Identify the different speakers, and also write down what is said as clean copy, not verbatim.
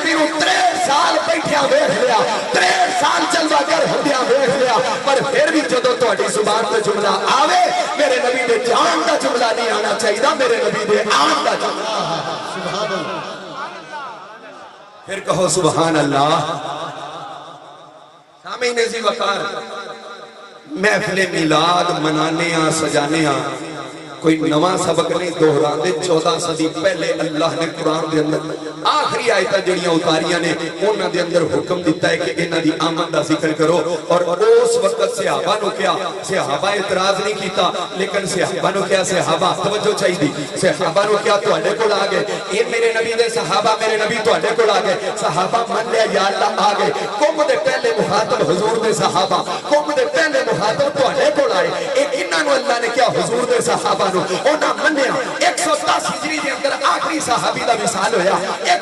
Speaker 1: نبی نو 63 سال بیٹھیا ویکھ لیا 63 سال جلوہ گر ہوندیا ویکھ لیا پر پھر بھی جدوں تہاڈی زبان تے جملہ آوے میرے نبی دے جان دا جملہ نہیں آنا چاہیے میرے نبی دے آن دا جملہ سبحان اللہ پھر کہو سبحان اللہ سامعین عزیز وقار محفل میلاد منانے ہاں سجانے ہاں کوئی نواں سبق نہیں دہران دے 14 صدی پہلے اللہ نے قرآن دے اندر آخری آیتاں جڑیاں اتاریاں نے انہاں دے اندر حکم دیتا ہے کہ انہاں دی آمد دا ذکر کرو اور اس وقت صحابہ نو کیا صحابہ اعتراض نہیں کیتا لیکن صحابہ نو کیا صحابہ توجہ چاہیے دی صحابہ نو کیا تواڈے کول آ گئے اے میرے نبی دے صحابہ میرے نبی تواڈے کول آ گئے صحابہ من لیا یا اللہ آ گئے قوم دے پہلے مخاطب حضور دے صحابہ قوم دے پہلے مخاطب تواڈے کول آئے اے انہاں نو اللہ نے کیا حضور دے صحابہ انہاں منیا 110 ہجری دے اندر آخری صحابی دا مثال ہویا